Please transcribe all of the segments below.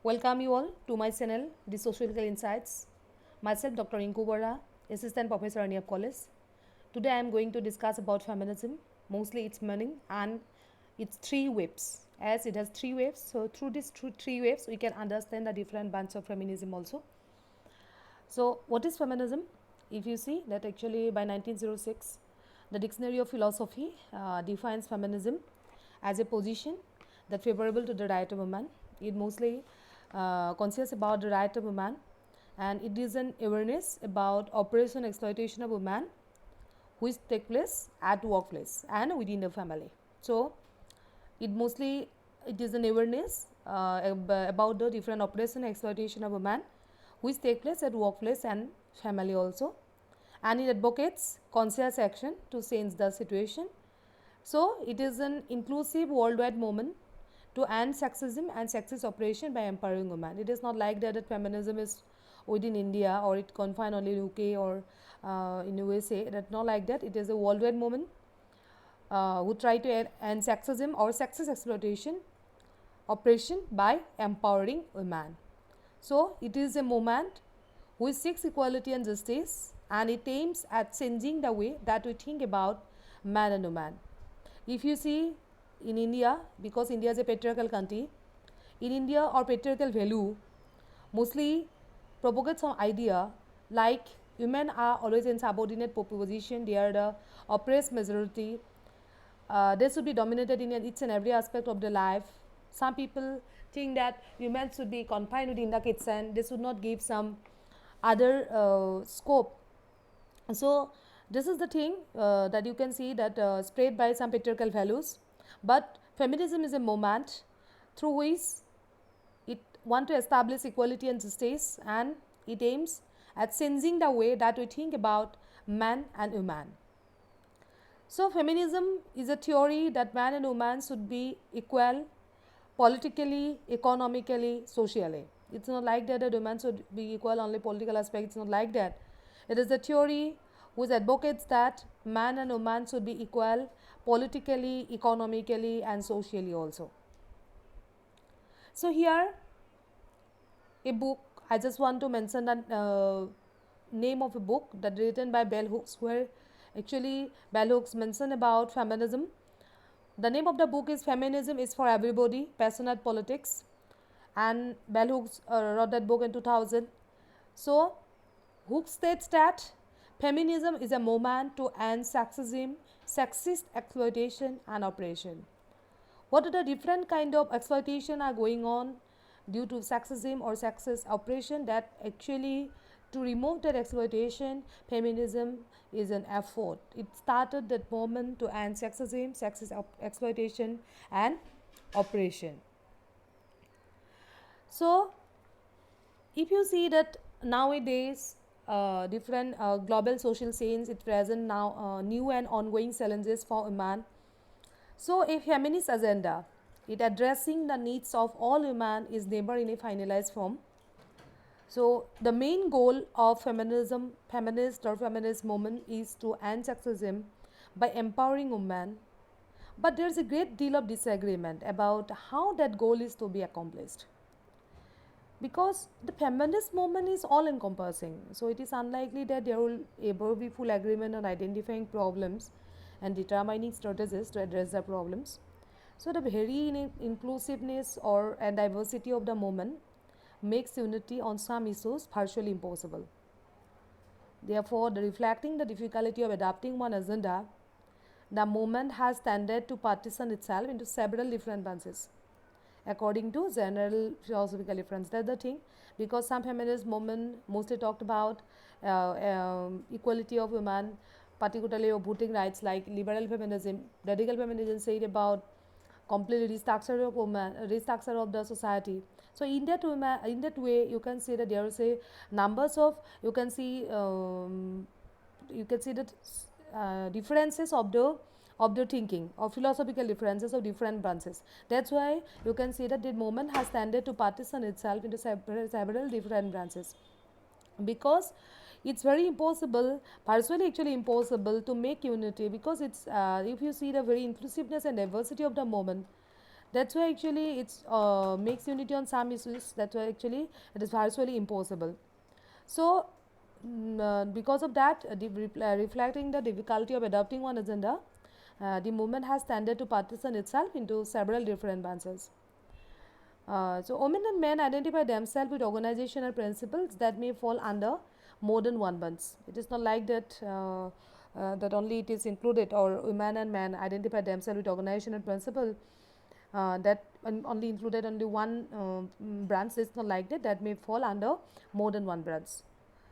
Welcome you all to my channel, The Sociological Insights. Myself, Dr. Inku Bora, Assistant Professor at Neop College. Today I am going to discuss about feminism, mostly its meaning and its three waves. As it has three waves, so through these three waves, we can understand the different branches of feminism also. So, what is feminism? If you see that actually by 1906, the Dictionary of Philosophy defines feminism as a position that favorable to the right of woman. It mostly conscious about the right of woman, and it is an awareness about oppression exploitation of women which take place at workplace and within the family. So, it is an awareness about the different oppression exploitation of women which take place at workplace and family also, and it advocates conscious action to change the situation. So, it is an inclusive worldwide movement to end sexism and sexist oppression by empowering women. It is not like that feminism is within India or it confined only in UK or in USA. That's not like that. It is a worldwide movement who try to end sexism or sexist exploitation oppression by empowering women. So, it is a movement which seeks equality and justice, and it aims at changing the way that we think about man and woman. If you see in India, because India is a patriarchal country, in India our patriarchal value mostly propagates some idea like women are always in subordinate position, they are the oppressed majority, they should be dominated in each and every aspect of their life. Some people think that women should be confined within the kitchen, they should not give some other scope. So, this is the thing that you can see that spread by some patriarchal values, but feminism is a movement through which it want to establish equality and justice, and it aims at changing the way that we think about man and woman. So, feminism is a theory that man and woman should be equal politically, economically, socially. It's not like that women should be equal only political aspect. It's not like that. It is a theory which advocates that man and woman should be equal politically, economically, and socially also. So here a book, I just want to mention the name of a book that written by bell hooks, where actually bell hooks mention about feminism. The name of the book is Feminism is for Everybody, Passionate Politics, and bell hooks wrote that book in 2000. So Hooks states that feminism is a movement to end sexism, sexist exploitation and oppression. What are the different kind of exploitation are going on due to sexism or sexist oppression, that actually to remove that exploitation, feminism is an effort. It started that moment to end sexism, sexist exploitation and oppression. So, if you see that nowadays different global social scenes, it present now new and ongoing challenges for women. So, a feminist agenda, it addressing the needs of all women, is never in a finalized form. So, the main goal of feminism, feminist or feminist movement, is to end sexism by empowering women. But there is a great deal of disagreement about how that goal is to be accomplished, because the feminist movement is all encompassing. So, it is unlikely that there will ever be full agreement on identifying problems and determining strategies to address the problems. So, the very inclusiveness or and diversity of the movement makes unity on some issues virtually impossible. Therefore, reflecting the difficulty of adopting one agenda, the movement has tended to partition itself into several different branches according to general philosophical difference. That's the thing, because some feminist movement mostly talked about equality of women, particularly of voting rights, like liberal feminism. Radical feminism said about complete restructure of women, restructure of the society. So in that way, you can see that there is a numbers of, you can see that differences of the thinking or philosophical differences of different branches. That's why you can see that the movement has tended to partition itself into several different branches, because it's very impossible, partially actually impossible, to make unity, because it's if you see the very inclusiveness and diversity of the movement, That's why actually it's makes unity on some issues. That's why actually it is virtually impossible. So because of that, reflecting the difficulty of adopting one agenda, the movement has tended to partition itself into several different branches. So women and men identify themselves with organizational principles that may fall under more than one branch. It is not like that that only it is included, or women and men identify themselves with organizational principle that only included only one branch. It's not like that. That may fall under more than one branch.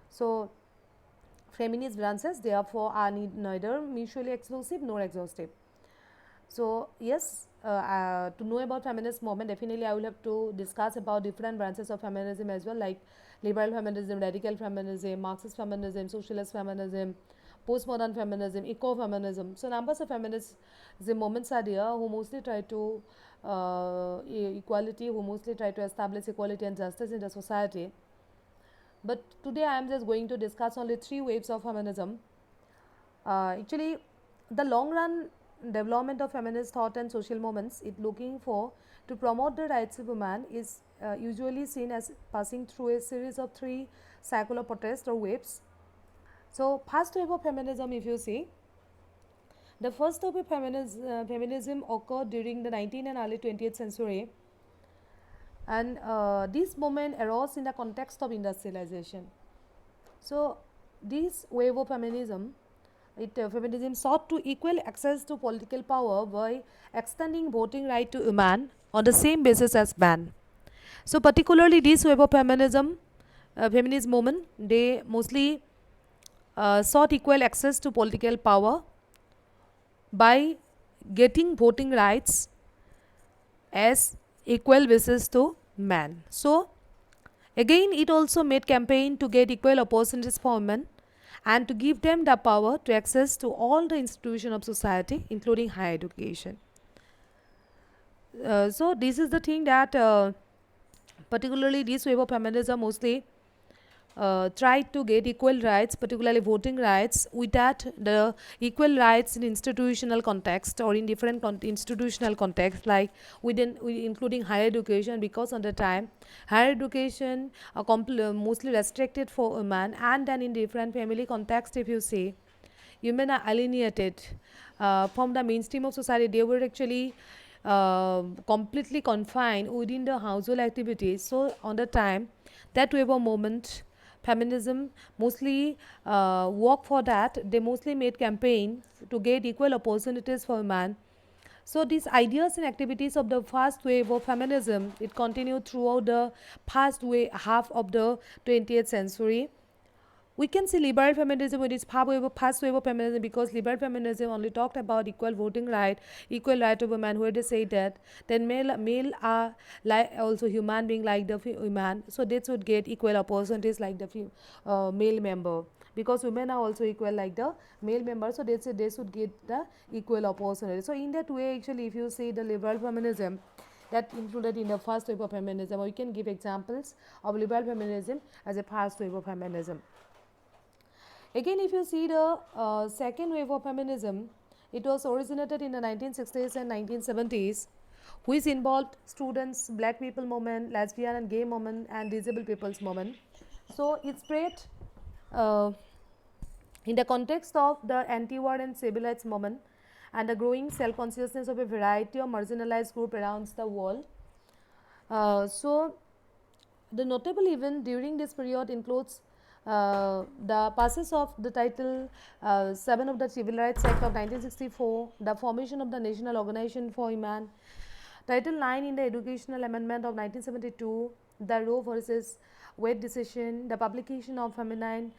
So feminist branches therefore are neither mutually exclusive nor exhaustive. So yes, to know about feminist movement, definitely I will have to discuss about different branches of feminism as well, like liberal feminism, radical feminism, Marxist feminism, socialist feminism, postmodern feminism, eco-feminism. So numbers of feminist movements are there who mostly try to equality, who mostly try to establish equality and justice in the society. But today I am just going to discuss only three waves of feminism. Actually, the long run development of feminist thought and social movements it looking for to promote the rights of women is usually seen as passing through a series of three cycle protests or waves. So, first wave of feminism, if you see, the first wave of feminism occurred during the 19th and early 20th century, and this movement arose in the context of industrialization. So, this wave of feminism sought to equal access to political power by extending voting right to women on the same basis as men. So, particularly this wave of feminist movement, they mostly sought equal access to political power by getting voting rights as equal basis to men. So, again, it also made campaign to get equal opportunities for women and to give them the power to access to all the institutions of society, including higher education. So this is the thing that particularly this wave of feminism mostly tried to get equal rights, particularly voting rights, with that the equal rights in institutional context or in different institutional context, like including higher education, because on the time higher education are mostly restricted for women, and then in different family context, if you see, women are alienated from the mainstream of society. They were actually completely confined within the household activities. So on the time, that wave of movement, feminism mostly work for that. They mostly made campaign to get equal opportunities for men. So these ideas and activities of the first wave of feminism, it continued throughout the past half of the 20th century. We can see liberal feminism with its past wave of feminism, because liberal feminism only talked about equal voting right, equal right of women, where they say that then male are like also human being like the women, so they should get equal opportunities like the male member, because women are also equal like the male member, so they say they should get the equal opportunity. So in that way, actually, if you see the liberal feminism, that included in the first wave of feminism, or you can give examples of liberal feminism as a first wave of feminism. Again, if you see the second wave of feminism, it was originated in the 1960s and 1970s, which involved students, black people movement, lesbian and gay movement, and disabled people's movement. So it spread uh, in the context of the anti-war and civil rights movement and the growing self-consciousness of a variety of marginalized groups around the world. So the notable event during this period includes the passage of the Title 7 of the Civil Rights Act of 1964, the formation of the National Organization for Women, Title 9 in the Educational Amendment of 1972, the Roe versus Wade decision, the publication of Feminine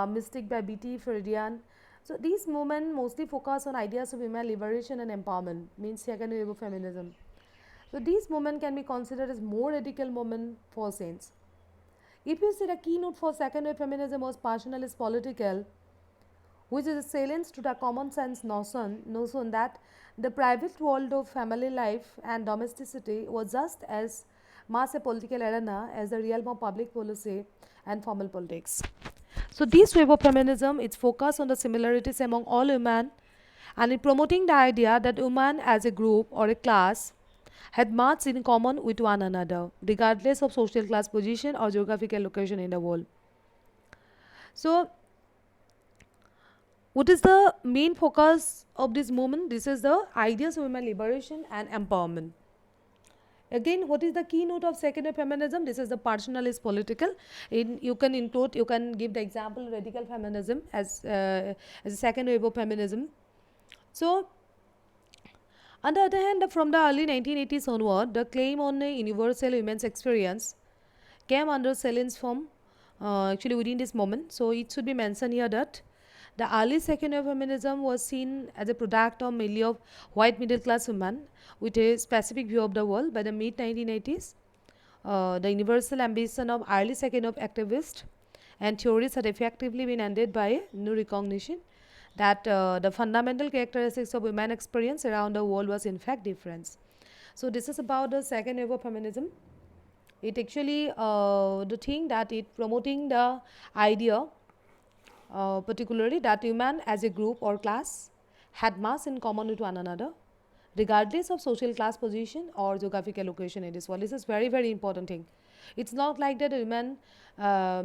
Mystic by B.T. Freudian. So these movements mostly focus on ideas of women liberation and empowerment, means second wave of feminism. So these movements can be considered as more radical movement for saints. If you see, the keynote for second wave feminism was passionalist political, which is a salience to the common sense notion that the private world of family life and domesticity was just as much a political arena as the realm of public policy and formal politics. So this wave of feminism is focused on the similarities among all women, and in promoting the idea that women as a group or a class had much in common with one another, regardless of social class position or geographical location in the world. So, what is the main focus of this movement? This is the ideas of women liberation and empowerment. Again, what is the keynote of second wave feminism? This is the personal is political. You can include, you can give the example radical feminism as a second wave of feminism. So, on the other hand, from the early 1980s onward, the claim on a universal women's experience came under silence from actually within this moment. So it should be mentioned here that the early second wave feminism was seen as a product of mainly of white middle class women with a specific view of the world. By the mid 1980s, the universal ambition of early second wave activists and theories had effectively been ended by a new recognition that the fundamental characteristics of women experience around the world was in fact different. So this is about the second wave of feminism. It actually the thing that it promoting the idea particularly that women as a group or class had much in common with one another regardless of social class position or geographical location in this world. This is very important thing. It's not like that women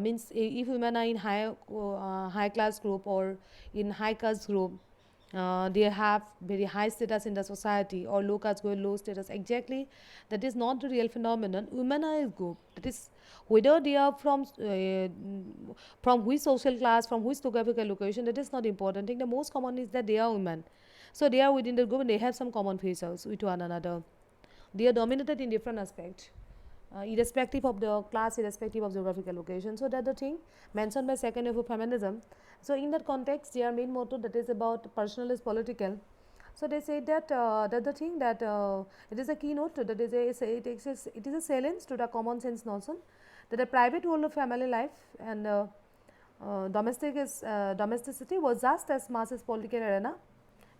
means if women are in high class group or in high caste group, they have very high status in the society, or low caste group low status. Exactly, that is not the real phenomenon. Women are a group. That is whether they are from which social class, from which geographical location. That is not important thing. The most common is that they are women. So they are within the group and they have some common features with one another. They are dominated in different aspects, irrespective of the class, irrespective of geographical location. So that's the thing mentioned by second wave of feminism. So in that context, their main motto that is about personal is political. So they say that that the thing that it is a keynote that is it is a salience to the common sense notion that the private role of family life and domesticity was just as much as political arena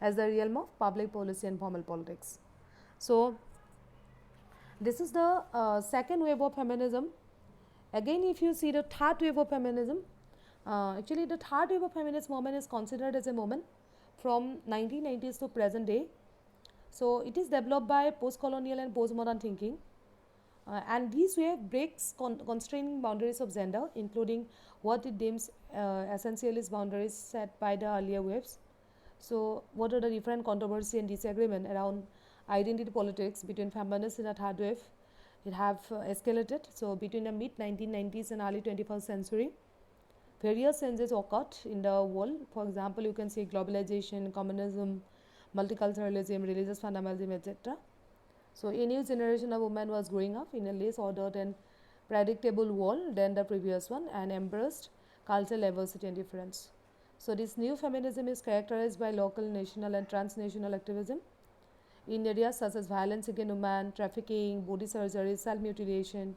as the realm of public policy and formal politics. So this is the second wave of feminism. Again, if you see the third wave of feminism, actually the third wave of feminist movement is considered as a movement from 1990s to present day. So it is developed by post-colonial and post-modern thinking. And this wave breaks constraining boundaries of gender, including what it deems essentialist boundaries set by the earlier waves. So what are the different controversy and disagreement around identity politics between feminists in the third wave? It have escalated. So between the mid 1990s and early 21st century, various changes occurred in the world. For example, you can see globalization, communism, multiculturalism, religious fundamentalism, etc. So a new generation of women was growing up in a less ordered and predictable world than the previous one and embraced cultural diversity and difference. So this new feminism is characterized by local, national and transnational activism in areas such as violence against women, trafficking, body surgery, self-mutilation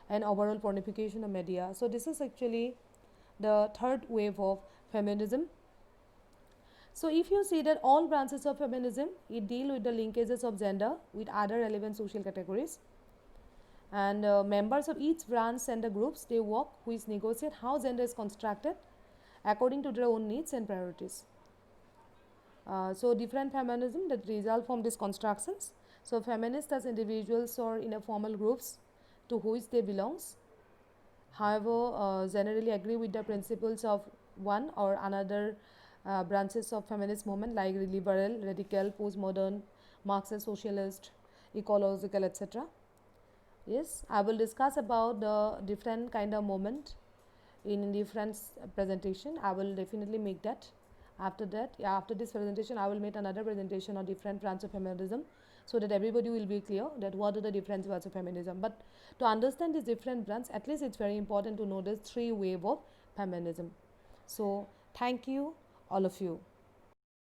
and overall pornification of media. So this is actually the third wave of feminism. So if you see that all branches of feminism, it deal with the linkages of gender with other relevant social categories, and members of each branch and the groups they work which negotiate how gender is constructed according to their own needs and priorities. So different feminism that result from these constructions. So feminists as individuals or in a formal groups to which they belongs, however, generally agree with the principles of one or another branches of feminist movement like liberal, radical, postmodern, Marxist, socialist, ecological, etc. Yes, I will discuss about the different kind of movement in different presentation. I will definitely make that. After that, yeah, after this presentation, I will make another presentation on different branches of feminism, so that everybody will be clear that what are the different branches of feminism. But to understand these different branches, at least it's very important to know the three wave of feminism. So thank you, all of you.